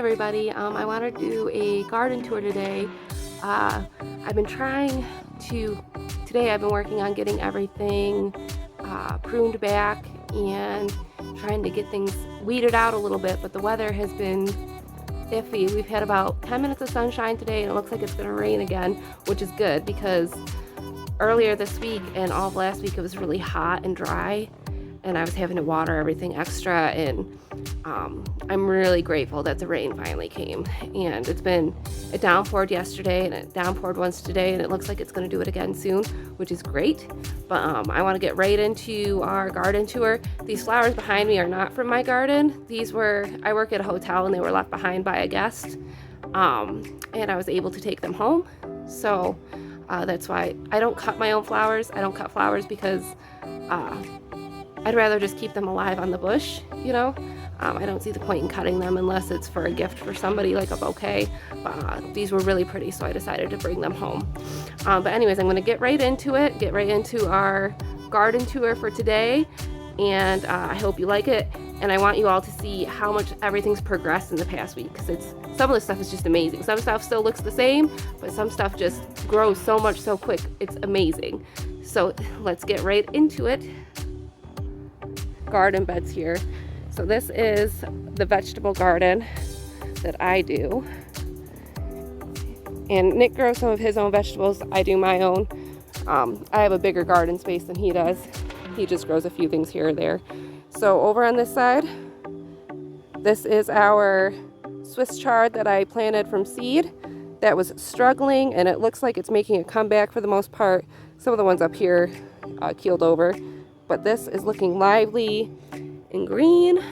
everybody. I want to do a garden tour today. I've been working on getting everything pruned back and trying to get things weeded out a little bit, but the weather has been iffy. We've had about 10 minutes of sunshine today and it looks like it's going to rain again, which is good because earlier this week and all of last week it was really hot and dry and I was having to water everything extra, and I'm really grateful that the rain finally came. And it downpoured yesterday and it downpoured once today, and it looks like it's going to do it again soon, which is great. But I want to get right into our garden tour. These flowers behind me are not from my garden. I work at a hotel and they were left behind by a guest, and I was able to take them home. So that's why I don't cut my own flowers. I don't cut flowers because I'd rather just keep them alive on the bush, you know. I don't see the point in cutting them unless it's for a gift for somebody, like a bouquet. But these were really pretty, so I decided to bring them home. But anyways, I'm going to get right into our garden tour for today. And I hope you like it. And I want you all to see how much everything's progressed in the past week, because some of the stuff is just amazing. Some stuff still looks the same, but some stuff just grows so much so quick. It's amazing. So let's get right into it. Garden beds here. So this is the vegetable garden that I do, and Nick grows some of his own vegetables. I do my own. I have a bigger garden space than he does. He just grows a few things here or there. So over on this side, this is our Swiss chard that I planted from seed that was struggling, and it looks like it's making a comeback for the most part. Some of the ones up here keeled over, but this is looking lively and green.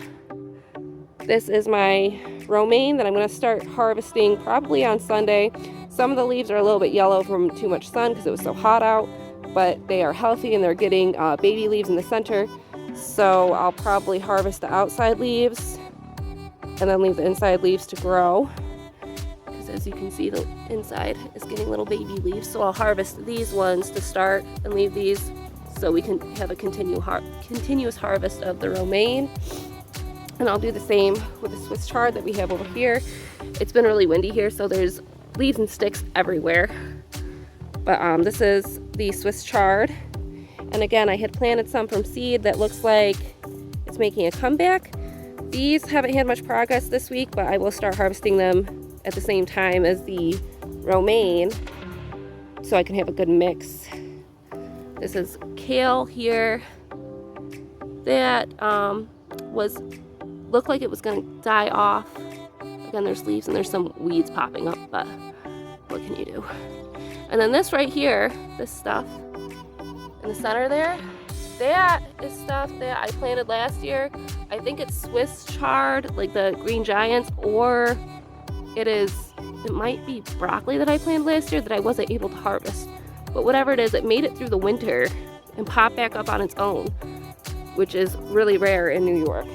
This is my romaine that I'm going to start harvesting probably on Sunday. Some of the leaves are a little bit yellow from too much sun because it was so hot out, but they are healthy and they're getting baby leaves in the center. So I'll probably harvest the outside leaves and then leave the inside leaves to grow, because as you can see, the inside is getting little baby leaves. So I'll harvest these ones to start and leave these so we can have a continuous harvest of the romaine. And I'll do the same with the Swiss chard that we have over here. It's been really windy here, so there's leaves and sticks everywhere. But this is the Swiss chard. And again, I had planted some from seed that looks like it's making a comeback. These haven't had much progress this week, but I will start harvesting them at the same time as the romaine so I can have a good mix. This is kale here that looked like it was going to die off. Again, there's leaves and there's some weeds popping up, but what can you do? And then this right here, this stuff in the center there, that is stuff that I planted last year. I think it's Swiss chard, like the green giants, or it might be broccoli that I planted last year that I wasn't able to harvest. But whatever it is, it made it through the winter and popped back up on its own, which is really rare in New York.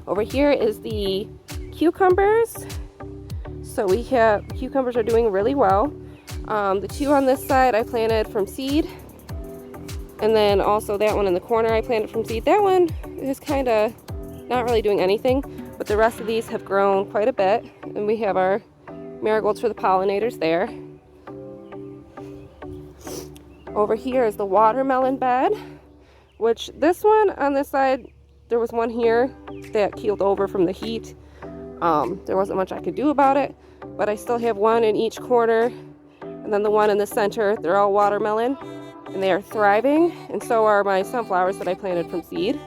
Over here is the cucumbers. So cucumbers are doing really well. The two on this side I planted from seed, and then also that one in the corner I planted from seed. That one is kind of not really doing anything, but the rest of these have grown quite a bit, and we have our marigolds for the pollinators there. Over here is the watermelon bed, which this one on this side, there was one here that keeled over from the heat. There wasn't much I could do about it, but I still have one in each corner, and then the one in the center. They're all watermelon and they are thriving, and so are my sunflowers that I planted from seed.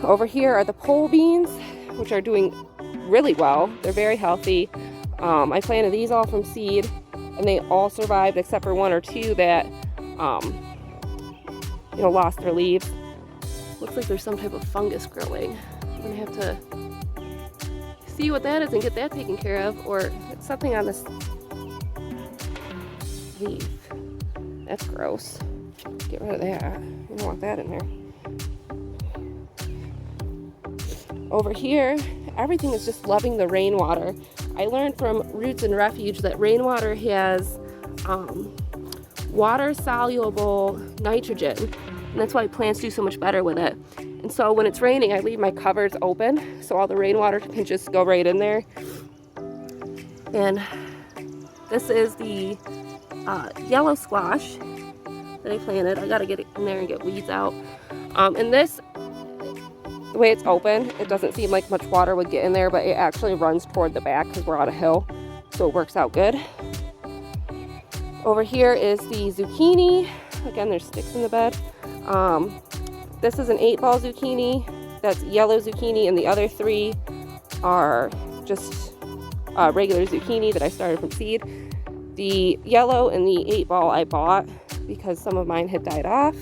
Over here are the pole beans, which are doing really well. They're very healthy. I planted these all from seed and they all survived except for one or two that lost their leaves. Looks like there's some type of fungus growing. I'm gonna have to see what that is and get that taken care of, or it's something on this leaf. That's gross. Get rid of that. You don't want that in there. Over here, everything is just loving the rainwater. I learned from Roots and Refuge that rainwater has water-soluble nitrogen, and that's why plants do so much better with it. And so when it's raining, I leave my covers open so all the rainwater can just go right in there. And this is the yellow squash that I planted. I gotta get it in there and get weeds out. And this, the way it's open, it doesn't seem like much water would get in there, but it actually runs toward the back because we're on a hill, so it works out good. Over here is the zucchini. Again, there's sticks in the bed. This is an 8-ball zucchini. That's yellow zucchini, and the other 3 are just regular zucchini that I started from seed. The yellow and the 8-ball I bought because some of mine had died off.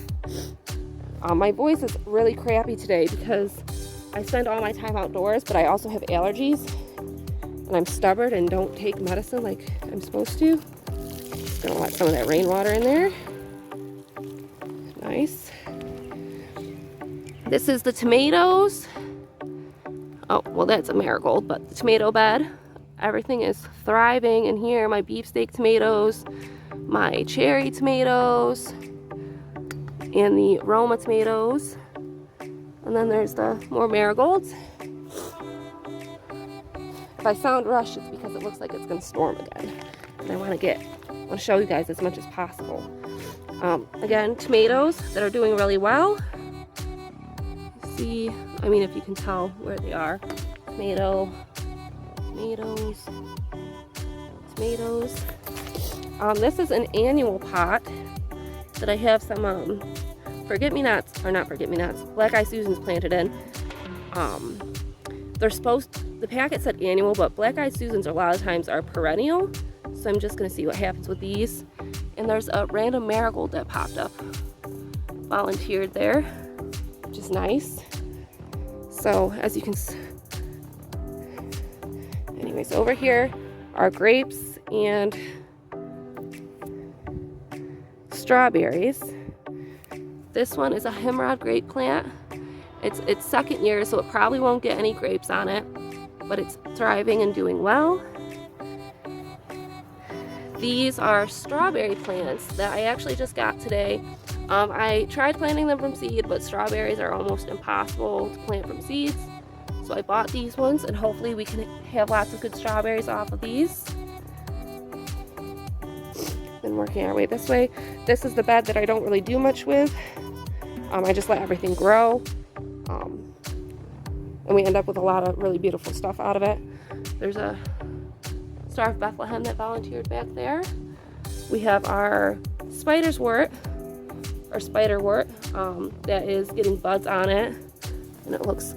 My voice is really crappy today because I spend all my time outdoors, but I also have allergies, and I'm stubborn and don't take medicine like I'm supposed to. Just gonna let some of that rainwater in there. Nice. This is the tomatoes. Oh, well, that's a marigold, but the tomato bed. Everything is thriving in here. My beefsteak tomatoes, my cherry tomatoes, and the Roma tomatoes. And then there's the more marigolds. If I sound rushed, it's because it looks like it's gonna storm again. And I wanna show you guys as much as possible. Again, tomatoes that are doing really well. See, I mean, if you can tell where they are. Tomatoes. This is an annual pot that I have some black-eyed Susans planted in. The packet said annual, but black-eyed Susans a lot of times are perennial. So I'm just gonna see what happens with these. And there's a random marigold that popped up. Volunteered there, which is nice. So as you can anyways, over here are grapes and strawberries. This one is a hemorrhoid grape plant. It's second year, so it probably won't get any grapes on it, but it's thriving and doing well. These are strawberry plants that I actually just got today. I tried planting them from seed, but strawberries are almost impossible to plant from seeds. So I bought these ones, and hopefully we can have lots of good strawberries off of these. Then working our way this way. This is the bed that I don't really do much with. I just let everything grow. And we end up with a lot of really beautiful stuff out of it. There's a Star of Bethlehem that volunteered back there. We have our spider wort that is getting buds on it, and it looks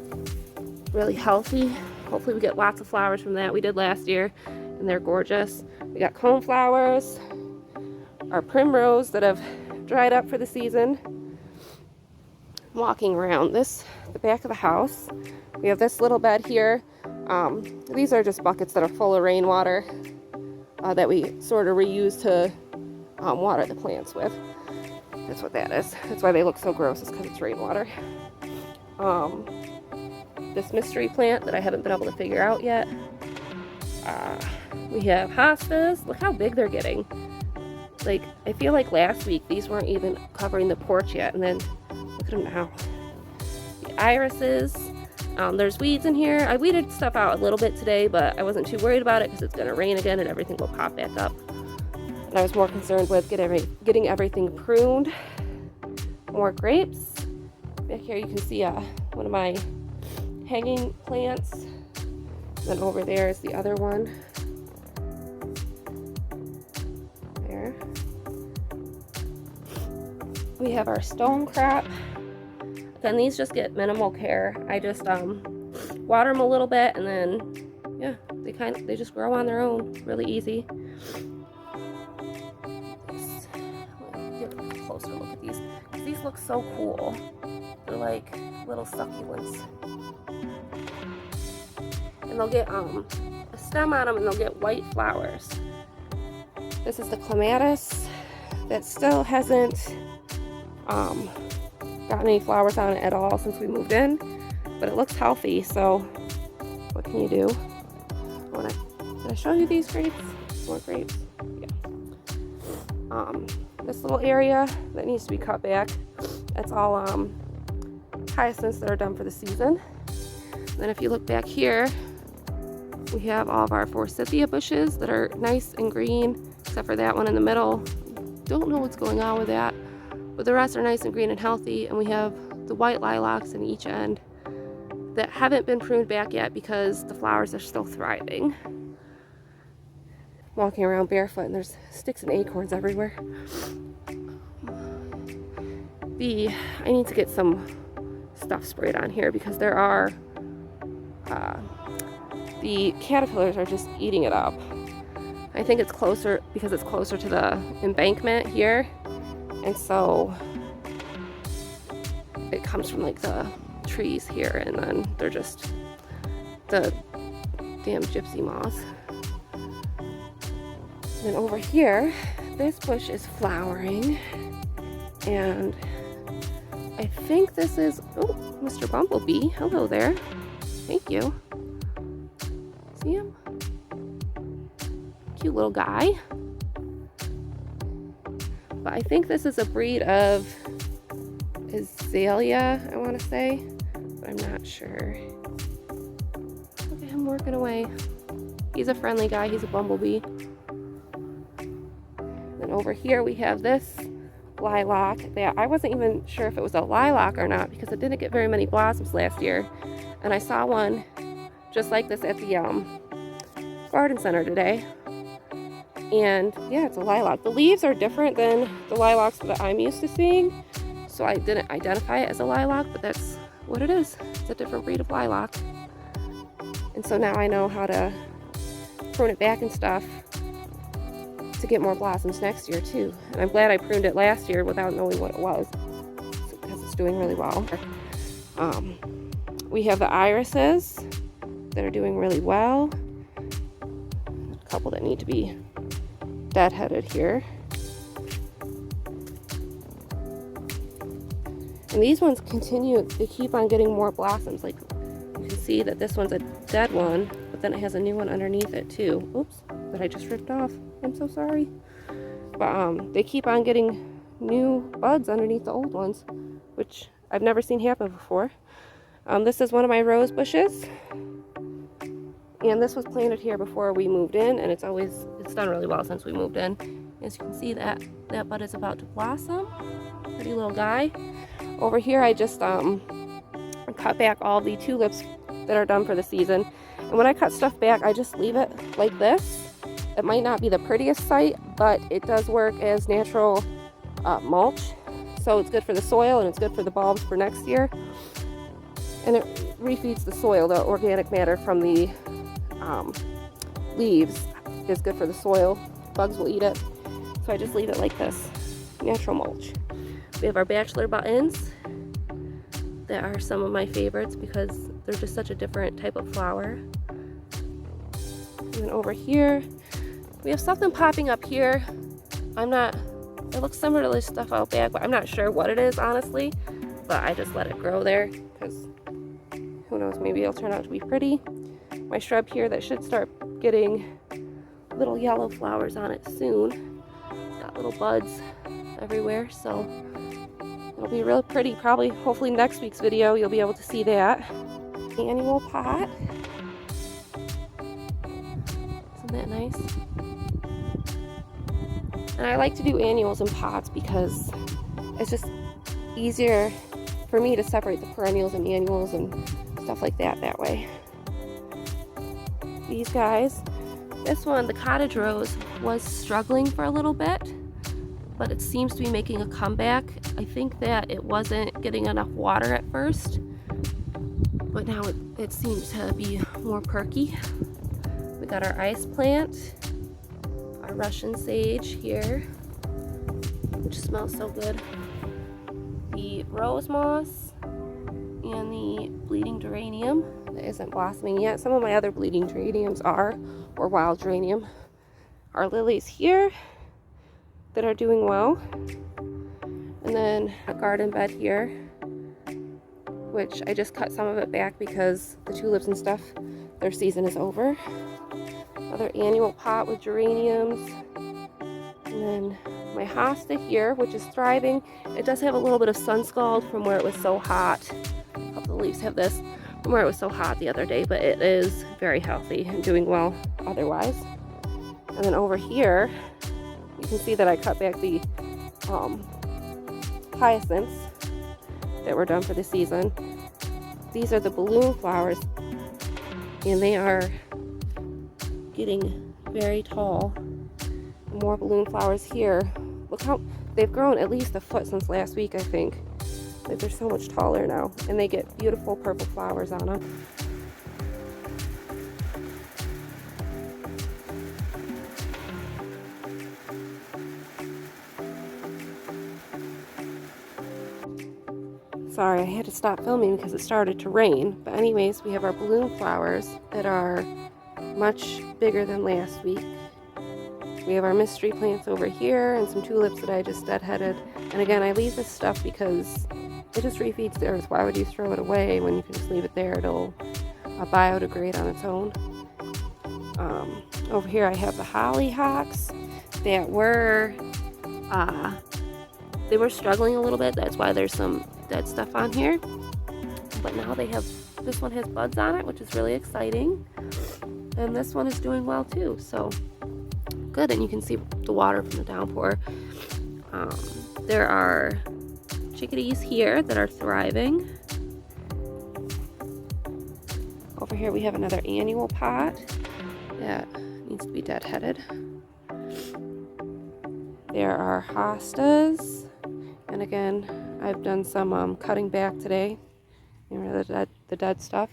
really healthy. Hopefully we get lots of flowers from that. We did last year, and they're gorgeous. We got coneflowers, our primrose that have dried up for the season. Walking around the back of the house, we have this little bed here. These are just buckets that are full of rainwater that we sort of reuse to water the plants with. That's what that is. That's why they look so gross, is because it's rainwater. This mystery plant that I haven't been able to figure out yet. We have hostas. Look how big they're getting. Like, I feel like last week these weren't even covering the porch yet, and then look at them now. The irises. There's weeds in here. I weeded stuff out a little bit today, but I wasn't too worried about it because it's going to rain again and everything will pop back up. And I was more concerned with getting everything pruned. More grapes. Back here you can see one of my hanging plants. And then over there is the other one. There. We have our stone crop. Again, these just get minimal care. I just water them a little bit, and then yeah, they just grow on their own, really easy. Let's get a closer look at these. These look so cool. They're like little succulents, and they'll get a stem on them, and they'll get white flowers. This is the clematis that still hasn't gotten any flowers on it at all since we moved in, but it looks healthy, so what can you do? Did I show you these grapes? More grapes? Yeah. This little area that needs to be cut back. That's all hyacinths that are done for the season. Then if you look back here, we have all of our forsythia bushes that are nice and green, except for that one in the middle. Don't know what's going on with that, but the rest are nice and green and healthy. And we have the white lilacs in each end that haven't been pruned back yet because the flowers are still thriving. Walking around barefoot and there's sticks and acorns everywhere. I need to get some stuff sprayed on here because there are the caterpillars are just eating it up. I think it's closer because it's closer to the embankment here, and so it comes from like the trees here, and then they're just the damn gypsy moths. And then over here, this bush is flowering, and I think this is, oh, Mr. Bumblebee. Hello there. Thank you. See him? Cute little guy. But I think this is a breed of Azalea, I want to say, but I'm not sure. Look at him working away. He's a friendly guy. He's a bumblebee. Then over here we have this lilac that I wasn't even sure if it was a lilac or not because it didn't get very many blossoms last year. And I saw one just like this at the garden center today. And yeah, it's a lilac. The leaves are different than the lilacs that I'm used to seeing, so I didn't identify it as a lilac, but that's what it is. It's a different breed of lilac. And so now I know how to prune it back and stuff to get more blossoms next year too. And I'm glad I pruned it last year without knowing what it was, because it's doing really well. We have the irises that are doing really well. A couple that need to be deadheaded here. And these ones continue, they keep on getting more blossoms. Like you can see that this one's a dead one, but then it has a new one underneath it too. Oops, that I just ripped off. I'm so sorry. But they keep on getting new buds underneath the old ones, which I've never seen happen before. This is one of my rose bushes. And this was planted here before we moved in, and it's done really well since we moved in. As you can see, that bud is about to blossom. Pretty little guy. Over here I just cut back all the tulips that are done for the season. And when I cut stuff back, I just leave it like this. It might not be the prettiest sight, but it does work as natural mulch. So it's good for the soil and it's good for the bulbs for next year. And it refeeds the soil. The organic matter from the leaves is good for the soil. Bugs will eat it. So I just leave it like this, natural mulch. We have our Bachelor Buttons that are some of my favorites because they're just such a different type of flower. And then over here, we have something popping up here. It looks similar to this stuff out back, but I'm not sure what it is, honestly. But I just let it grow there because who knows, maybe it'll turn out to be pretty. My shrub here that should start getting little yellow flowers on it soon. Got little buds everywhere, so it'll be real pretty. Probably, hopefully next week's video, you'll be able to see that. Annual pot. Isn't that nice? And I like to do annuals in pots because it's just easier for me to separate the perennials and annuals and stuff like that way. These guys, this one, the Cottage Rose, was struggling for a little bit, but it seems to be making a comeback. I think that it wasn't getting enough water at first, but now it seems to be more perky. We got our ice plant, our Russian sage here, which smells so good, the rose moss, and the bleeding geranium that isn't blossoming yet. Some of my other bleeding geraniums or wild geranium. Our lilies here that are doing well. And then a garden bed here, which I just cut some of it back because the tulips and stuff, their season is over. Another annual pot with geraniums. And then my hosta here, which is thriving. It does have a little bit of sun scald from where it was so hot. A couple of leaves have this from where it was so hot the other day, but it is very healthy and doing well otherwise. And then over here, you can see that I cut back the hyacinths that were done for the season. These are the balloon flowers, and they are getting very tall. More balloon flowers here. Look how they've grown at least a foot since last week, I think. Like, they're so much taller now, and they get beautiful purple flowers on them. Sorry, I had to stop filming because it started to rain. But anyways, we have our balloon flowers that are much bigger than last week. We have our mystery plants over here and some tulips that I just deadheaded. And again, I leave this stuff because it just refeeds the earth. Why would you throw it away when you can just leave it there? It'll biodegrade on its own. Over here I have the hollyhocks that were they were struggling a little bit. That's why there's some dead stuff on here. But now they have, this one has buds on it, which is really exciting. And this one is doing well too, so good. And you can see the water from the downpour. There are chickadees here that are thriving. Over here we have another annual pot that needs to be deadheaded. There are hostas, and again, I've done some cutting back today. You know, the dead stuff.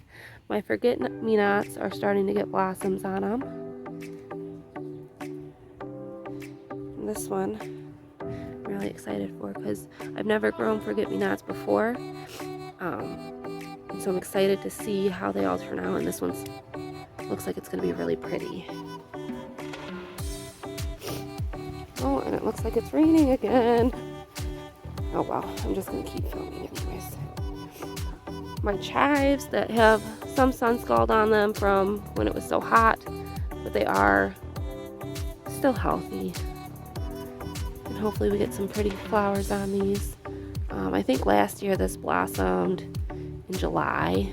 My forget-me-nots are starting to get blossoms on them. And this one I'm really excited for because I've never grown forget-me-nots before. And so I'm excited to see how they all turn out, and this one looks like it's going to be really pretty. Oh, and it looks like it's raining again. Oh well, I'm just going to keep filming anyways. My chives that have some sun scald on them from when it was so hot, but they are still healthy. And hopefully we get some pretty flowers on these. I think last year this blossomed in July,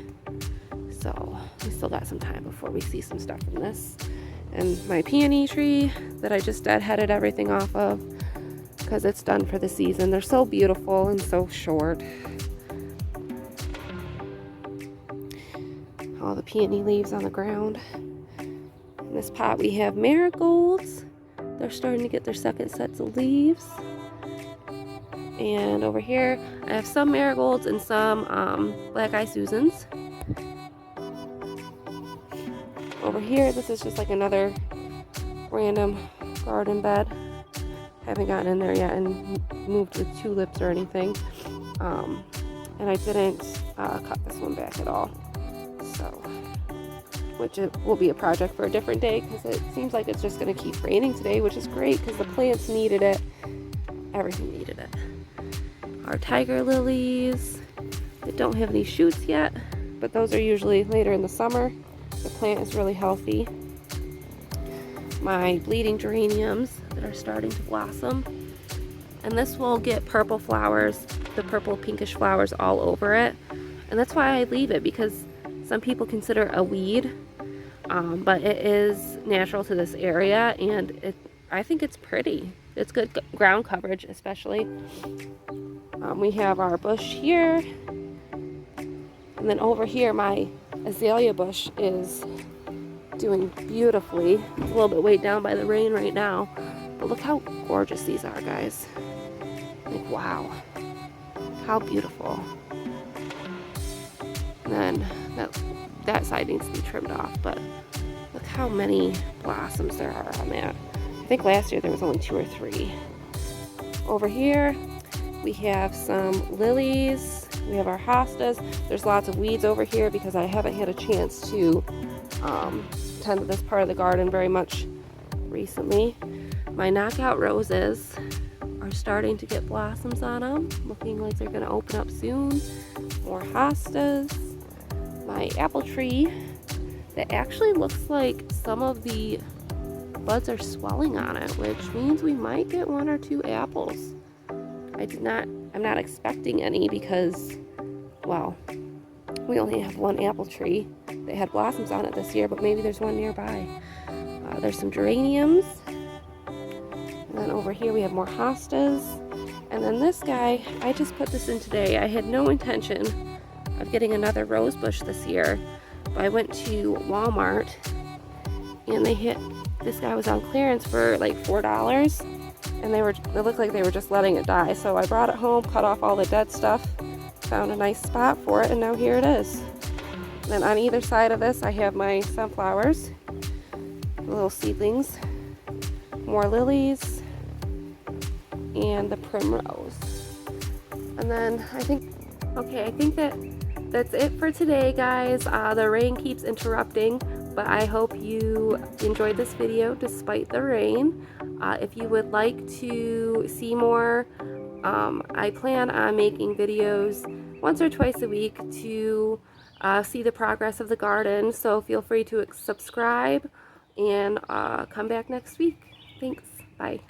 so we still got some time before we see some stuff from this. And my peony tree that I just deadheaded everything off of because it's done for the season. They're so beautiful and so short. All the peony leaves on the ground. In this pot we have marigolds. They're starting to get their second sets of leaves. And over here I have some marigolds and some black eye Susans. Over here, this is just like another random garden bed. Haven't gotten in there yet and moved with tulips or anything. And I didn't cut this one back at all. So, which it will be a project for a different day because it seems like it's just going to keep raining today, which is great because the plants needed it. Everything needed it. Our tiger lilies that don't have any shoots yet, but those are usually later in the summer. The plant is really healthy. My bleeding geraniums that are starting to blossom. And this will get purple flowers, the purple pinkish flowers all over it. And that's why I leave it, because some people consider it a weed. But it is natural to this area, and I think it's pretty. It's good ground coverage, especially. We have our bush here. And then over here, my Azalea Bush is doing beautifully. It's a little bit weighed down by the rain right now, but look how gorgeous these are, guys. Like, wow, how beautiful. And then that side needs to be trimmed off, but look how many blossoms there are on that. I think last year there was only 2 or 3. Over here we have some lilies. We have our hostas. There's lots of weeds over here because I haven't had a chance to tend to this part of the garden very much recently. My knockout roses are starting to get blossoms on them, looking like they're going to open up soon. More hostas. My apple tree that actually looks like some of the buds are swelling on it, which means we might get 1 or 2 apples. I'm not expecting any because, well, we only have 1 apple tree. They had blossoms on it this year, but maybe there's one nearby. There's some geraniums. And then over here we have more hostas. And then this guy, I just put this in today. I had no intention of getting another rose bush this year, but I went to Walmart and this guy was on clearance for like $4, and it looked like they were just letting it die. So I brought it home, cut off all the dead stuff, found a nice spot for it, and now here it is. And then on either side of this I have my sunflowers, little seedlings, more lilies, and the primrose. And then I think that's it for today, guys. The rain keeps interrupting, but I hope you enjoyed this video despite the rain. If you would like to see more, I plan on making videos once or twice a week to see the progress of the garden, so feel free to subscribe and come back next week. Thanks. Bye.